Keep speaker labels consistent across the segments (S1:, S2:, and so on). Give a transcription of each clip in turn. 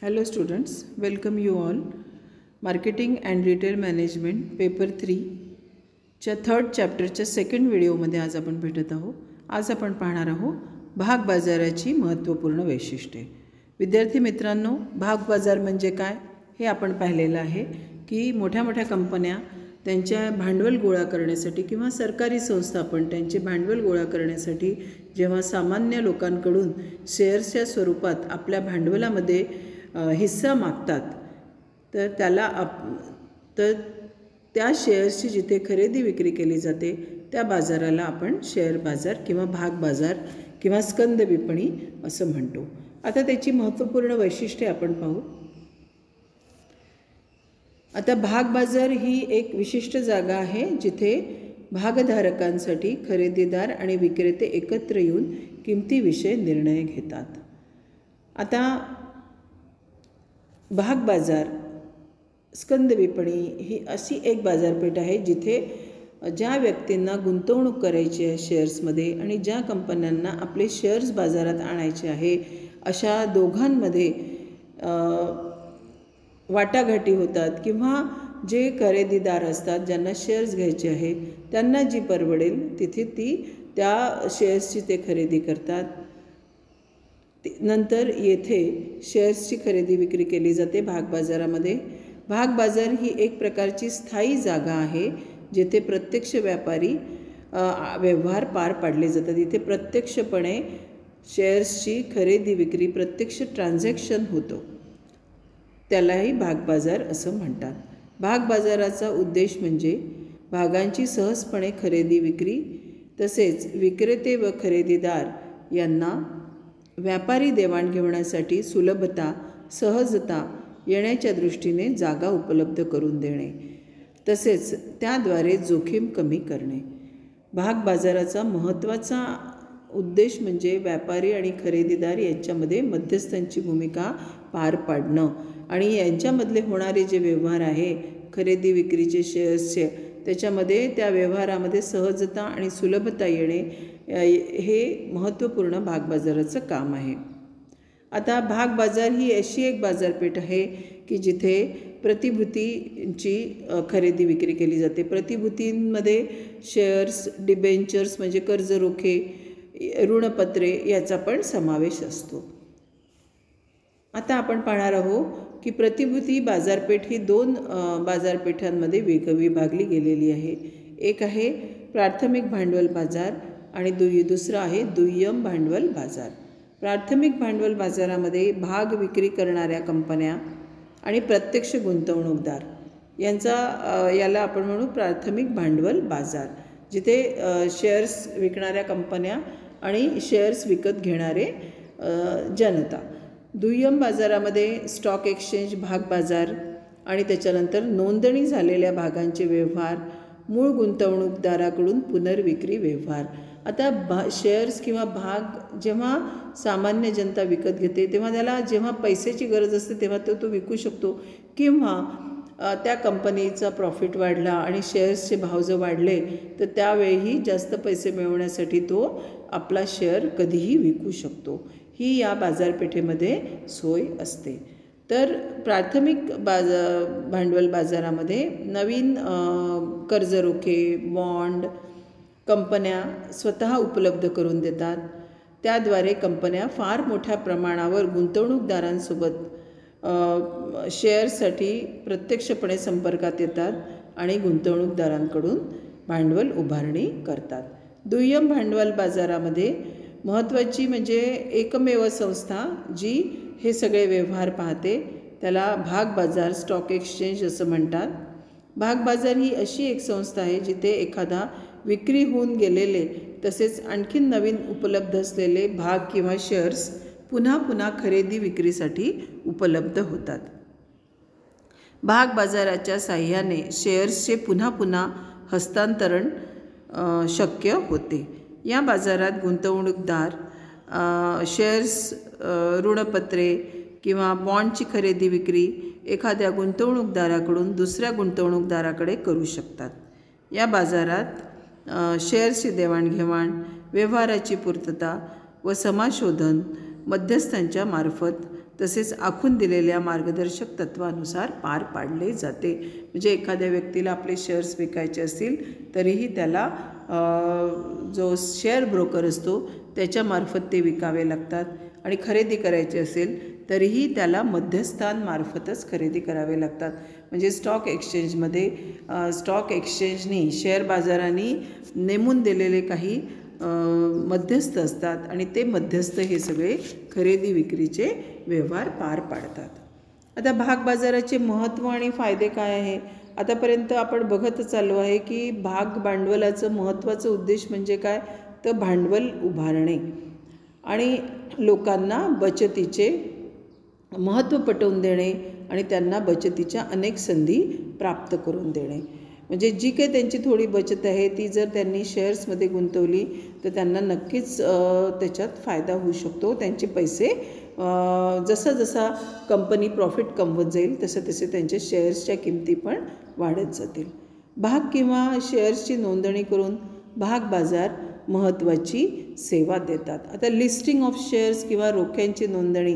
S1: Hello students, welcome you all. Marketing and Retail Management paper 3 च्या third चॅप्टरच्या second व्हिडिओमध्ये आज आपण भेटत आहोत. आज आपण पाहणार आहोत भाग बाजाराची महत्त्वपूर्ण वैशिष्ट्ये. विद्यार्थी मित्रांनो, भाग बाजार म्हणजे काय हे आपण पाहिलेलं आहे की मोठ्या मोठ्या कंपन्या त्यांच्या भांडवल गोळा करण्यासाठी किंवा सरकारी संस्था पण त्यांचे भांडवल गोळा करण्यासाठी जेव्हा सामान्य लोकांकडून शेअर्सच्या स्वरूपात आपल्या भांडवलामध्ये हिस्सा मागतात तर त्या शेअर्सची जिथे खरेदी विक्री केली जाते त्या बाजाराला आपण शेअर बाजार किंवा भाग बाजार किंवा स्कंद विपणी असं म्हणतो. आता त्याची महत्त्वपूर्ण वैशिष्ट्ये आपण पाहू. आता भाग बाजार ही एक विशिष्ट जागा आहे जिथे भागधारकांसाठी खरेदीदार आणि विक्रेते एकत्र येऊन किमतीविषयी निर्णय घेतात. आता भाग बाजार स्कंद विपणी ही अशी एक बाजारपेठ आहे जिथे ज्या व्यक्तींना गुंतवणूक करायची आहे शेअर्समध्ये आणि ज्या कंपन्यांना आपले शेअर्स बाजारात आणायचे आहे अशा दोघांमध्ये वाटाघाटी होतात किंवा जे खरेदीदार असतात ज्यांना शेअर्स घ्यायचे आहे त्यांना जी परवडेल तिथे त्या शेअर्सची ते खरेदी करतात. नंतर येथे शेअर्सची खरेदी विक्री केली जाते भाग बाजारामध्ये. भाग बाजार ही एक प्रकारची स्थायी जागा आहे जिथे प्रत्यक्ष व्यापारी व्यवहार पार पाडले जातात. इथे प्रत्यक्षपणे शेअर्सची खरेदी विक्री प्रत्यक्ष ट्रान्झॅक्शन होतो, त्यालाही भाग बाजार असं म्हणतात. भाग बाजाराचा उद्देश म्हणजे भागांची सहजपणे खरेदी विक्री तसेच विक्रेते व खरेदीदार यांना व्यापारी देवाणघेवाणीसाठी सुलभता सहजता येण्याच्या दृष्टीने जागा उपलब्ध करून देणे तसेच त्याद्वारे जोखीम कमी करणे. भाग बाजाराचा महत्त्वाचा उद्देश म्हणजे व्यापारी आणि खरेदीदार यांच्यामध्ये मध्यस्थांची भूमिका पार पाडणं आणि यांच्यामधले होणारे जे व्यवहार आहे खरेदी विक्रीचे शेअर्सचे त्याच्यामध्ये त्या व्यवहारामध्ये सहजता आणि सुलभता येणे हे महत्त्वपूर्ण भाग बाजाराचं काम आहे. आता भाग बाजार ही अशी एक बाजारपेठ आहे की जिथे प्रतिभूतींची खरेदी विक्री केली जाते. प्रतिभूतींमध्ये शेअर्स, डिबेंचर्स म्हणजे कर्ज रोखे, ऋणपत्रे याचा पण समावेश असतो. आता आपण पाहणार आहोत की प्रतिभूती बाजारपेठ ही दोन बाजारपेठांमध्ये विभागली गेलेली आहे. एक आहे प्राथमिक भांडवल बाजार आणि दुसरा आहे दुय्यम भांडवल बाजार. प्राथमिक भांडवल बाजारामध्ये भाग विक्री करणाऱ्या कंपन्या आणि प्रत्यक्ष गुंतवणूकदार याला आपण म्हणू प्राथमिक भांडवल बाजार, जिथे शेअर्स विकणाऱ्या कंपन्या आणि शेअर्स विकत घेणारे जनता. दुय्यम बाजारामध्ये स्टॉक एक्सचेंज भाग बाजार आणि त्याच्यानंतर नोंदणी झालेल्या भागांचे व्यवहार, मूळ गुंतवणूकदाराकडून पुनर्विक्री व्यवहार. आता शेअर्स किंवा भाग जेव्हा सामान्य जनता विकत घेते तेव्हा त्याला जेव्हा पैशाची गरज असते तेव्हा तो विकू शकतो किंवा त्या कंपनीचा प्रॉफिट वाढला आणि शेअर्सचे भाव जर वाढले तर त्यावेळीही जास्त पैसे मिळवण्यासाठी तो आपला शेअर कधीही विकू शकतो. ही या बाजारपेठेमध्ये सोय असते. तर प्राथमिक भांडवल बाजारामध्ये नवीन कर्जरोखे, बॉन्ड कंपन्या स्वतः उपलब्ध करून देतात. त्याद्वारे कंपन्या फार मोठ्या प्रमाणावर गुंतवणूकदारांसोबत शेअर्ससाठी प्रत्यक्षपणे संपर्कात येतात आणि गुंतवणूकदारांकडून भांडवल उभारणी करतात. दुय्यम भांडवल बाजारामध्ये महत्त्वाची म्हणजे एकमेव संस्था जी हे सगळे व्यवहार पाहते त्याला भाग बाजार स्टॉक एक्सचेंज असं म्हणतात. भाग बाजार ही अशी एक संस्था आहे जिथे एखादा विक्री होऊन गेलेले तसेच आणखीन नवीन उपलब्ध असलेले भाग किंवा शेअर्स पुन्हा खरेदी विक्रीसाठी उपलब्ध होतात. भाग बाजाराच्या साहाय्याने शेअर्सचे पुन्हा हस्तांतरण शक्य होते. या बाजारात गुंतवणूकदार शेअर्स, ऋणपत्रे किंवा बॉन्डची खरेदी विक्री एखाद्या गुंतवणूकदाराकडून दुसऱ्या गुंतवणूकदाराकडे करू शकतात. या बाजारात शेअर्सची देवाणघेवाण, व्यवहाराची पूर्तता व समाशोधन मध्यस्थांच्या मार्फत तसेच आखून दिलेल्या मार्गदर्शक तत्वानुसार पार पाडले जाते. म्हणजे एखाद्या व्यक्तीला आपले शेअर्स विकायचे असतील तरीही त्याला जो शेअर ब्रोकर असतो त्याच्यामार्फत ते विकावे लागतात आणि खरेदी करायचे असेल तरीही त्याला मध्यस्थांमार्फतच खरेदी करावे लागतात. म्हणजे स्टॉक एक्सचेंजनी शेअर बाजारांनी नेमून दिलेले काही मध्यस्थ असतात आणि ते मध्यस्थ हे सगळे खरेदी विक्रीचे व्यवहार पार पाडतात. आता भाग बाजाराचे महत्त्व आणि फायदे काय आहे? आतापर्यंत आपण बघतच चाललो आहे की भाग भांडवलाचं महत्त्वाचं उद्देश म्हणजे काय, तर भांडवल उभारणे आणि लोकांना बचतीचे महत्त्व पटवून देणे आणि त्यांना बचतीच्या अनेक संधी प्राप्त करून देणे. म्हणजे जी काही त्यांची थोडी बचत आहे ती जर त्यांनी शेअर्समध्ये गुंतवली तर त्यांना नक्कीच त्याच्यात फायदा होऊ शकतो. त्यांचे पैसे जसा कंपनी प्रॉफिट कमवत जाईल तसे त्यांच्या शेअर्सच्या किमती पण वाढत जातील. भाग किंवा शेअर्सची नोंदणी करून भाग बाजार महत्त्वाची सेवा देतात. आता लिस्टिंग ऑफ शेअर्स किंवा रोख्यांची नोंदणी,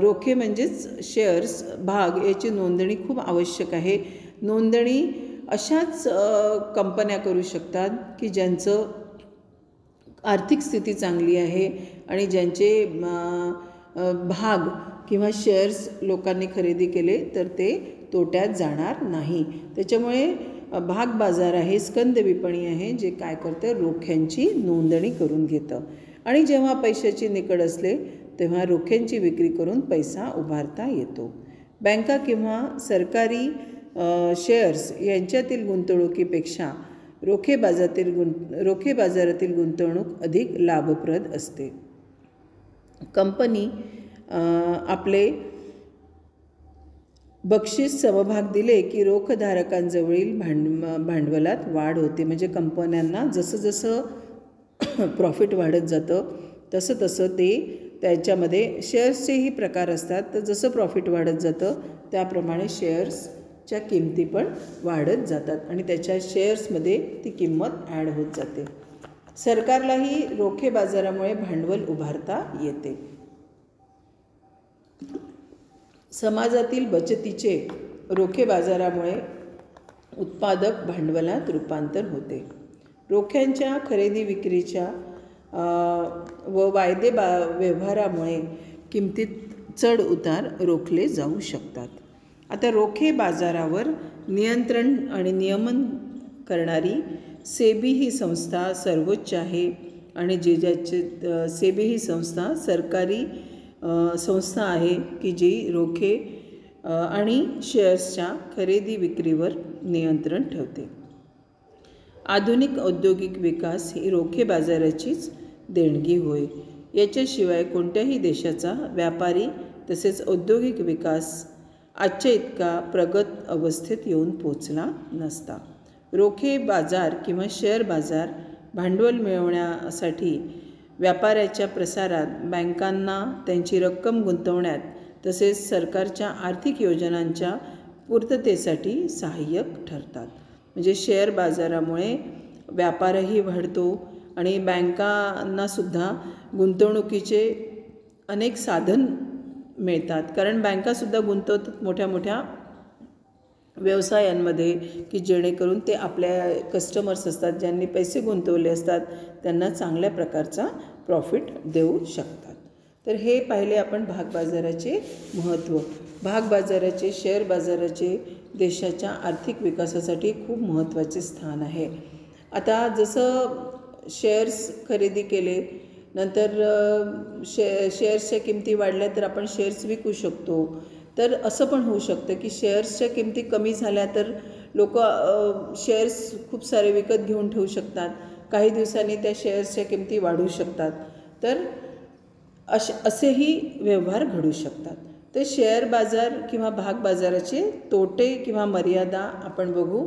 S1: रोखे म्हणजेच शेअर्स, भाग याची नोंदणी खूप आवश्यक आहे. नोंदणी अशाच कंपन्या करू शकतात की ज्यांचं आर्थिक स्थिती चांगली आहे आणि ज्यांचे भाग किंवा शेअर्स लोकांनी खरेदी केले तर ते तोट्यात जाणार नाही. त्याच्यामुळे भाग बाजार आहे, स्कंद विपणी आहे, जे काय करतं, रोख्यांची नोंदणी करून घेतं आणि जेव्हा पैशाची निकड असले तेव्हा रोख्यांची विक्री करून पैसा उभारता येतो. बँका किंवा सरकारी शेअर्स यांच्यातील गुंतवणुकीपेक्षा रोखे बाजारातील गुंतवणूक अधिक लाभप्रद असते. कंपनी आपले बक्षीस समभाग दिले की रोखधारकांजवळील भांडवलात वाढ होते. म्हणजे कंपन्यांना जसं प्रॉफिट वाढत जातं तसं ते त्याच्यामध्ये शेअर्सचेही प्रकार असतात. तर जसं प्रॉफिट वाढत जातं त्याप्रमाणे शेअर्सच्या किमती पण वाढत जातात आणि त्याच्या शेअर्समध्ये ती किंमत ॲड होत जाते. सरकारलाही रोखे बाजारामुळे भांडवल उभारता येते. समाजातील बचतीचे रोखे बाजारामुळे उत्पादक भांडवलात रूपांतर होते. रोख्यांच्या खरेदी विक्रीच्या व वायदे व्यवहारामुळे किमतीत चढ उतार रोखले जाऊ शकतात. आता रोखे बाजारावर नियंत्रण आणि नियमन करणारी सेबी ही संस्था सर्वोच्च आहे आणि सेबी ही संस्था सरकारी संस्था आहे की जी रोखे आणि शेअर्सच्या खरेदी विक्रीवर नियंत्रण ठेवते. आधुनिक औद्योगिक विकास ही रोखे बाजाराचीच देणगी होय. याच्याशिवाय कोणत्याही देशाचा व्यापारी तसेच औद्योगिक विकास आजच्या इतका प्रगत अवस्थेत येऊन पोचला नसता. रोखे बाजार किंवा शेअर बाजार भांडवल मिळवण्यासाठी, व्यापाराच्या प्रसारात, बँकांना त्यांची रक्कम गुंतवण्यात तसेच सरकारच्या आर्थिक योजनांच्या पूर्ततेसाठी सहाय्यक ठरतात. म्हणजे शेअर बाजारामुळे व्यापारही वाढतो आणि बँकांनासुद्धा गुंतवणुकीचे अनेक साधन मिळतात. कारण बँकासुद्धा गुंतवतात मोठ्या मोठ्या व्यवसायांमध्ये की जेणेकरून ते आपल्या कस्टमर्स असतात ज्यांनी पैसे गुंतवले असतात त्यांना चांगल्या प्रकारचा प्रॉफिट देऊ शकतात. तर हे पाहिले आपण भाग बाजाराचे महत्त्व. भाग बाजाराचे, शेअर बाजाराचे देशाच्या आर्थिक विकासासाठी खूप महत्त्वाचे स्थान आहे. आता जसं शेअर्स खरेदी केले नंतर शेअर्सच्या किमती वाढल्या तर आपण शेअर्स विकू शकतो. तर असं पण होऊ शकतं की शेअर्सच्या किमती कमी झाल्या तर लोक शेअर्स खूप सारे विकत घेऊन ठेवू शकतात. काही दिवसांनी त्या शेअर्सच्या किमती वाढू शकतात. तर असेही व्यवहार घडू शकतात. तर शेअर बाजार किंवा भाग बाजाराचे तोटे किंवा मर्यादा आपण बघू.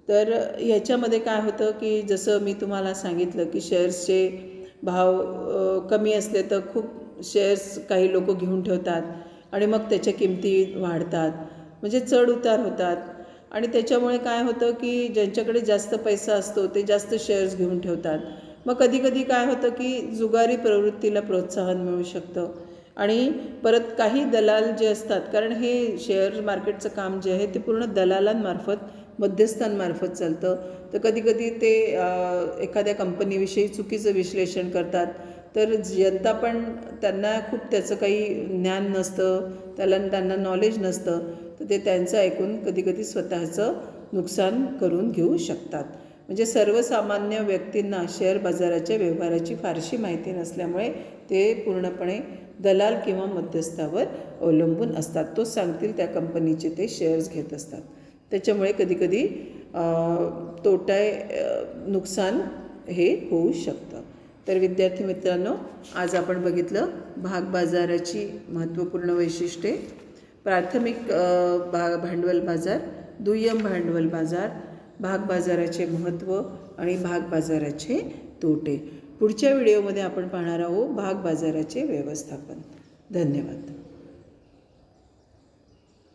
S1: तर ह्याच्यामध्ये काय होतं की जसं मी तुम्हाला सांगितलं की शेअर्सचे भाव कमी असले तर खूप शेअर्स काही लोक घेऊन ठेवतात आणि मग त्याच्या किमती वाढतात. म्हणजे चढ उतार होतात आणि त्याच्यामुळे काय होतं की ज्यांच्याकडे जास्त पैसा असतो ते जास्त शेअर्स घेऊन ठेवतात. मग कधी कधी काय होतं की जुगारी प्रवृत्तीला प्रोत्साहन मिळू शकतं आणि परत काही दलाल जे असतात, कारण हे शेअर मार्केटचं काम जे आहे ते पूर्ण दलालांमार्फत मध्यस्थांमार्फत चालतं. तर कधी कधी ते एखाद्या कंपनीविषयी चुकीचं विश्लेषण करतात. तर जनता पण त्यांना खूप त्याचं काही ज्ञान नसतं, त्यांना नॉलेज नसतं, तर ते त्यांचं ऐकून कधी कधी स्वतःचं नुकसान करून घेऊ शकतात. म्हणजे सर्वसामान्य व्यक्तींना शेअर बाजाराच्या व्यवहाराची फारशी माहिती नसल्यामुळे ते पूर्णपणे दलाल किंवा मध्यस्थावर अवलंबून असतात. तो सांगतील त्या कंपनीचे ते शेअर्स घेत असतात. त्याच्यामुळे कधीकधी नुकसान हे होऊ शकतं. तर विद्यार्थी मित्रांनो, आज आपण बघितलं भाग बाजाराची महत्त्वपूर्ण वैशिष्ट्ये, प्राथमिक भांडवल बाजार, दुय्यम भांडवल बाजार, भाग बाजाराचे महत्त्व आणि भाग बाजाराचे तोटे. पुढच्या व्हिडिओमध्ये आपण पाहणार आहोत भाग बाजाराचे व्यवस्थापन. धन्यवाद.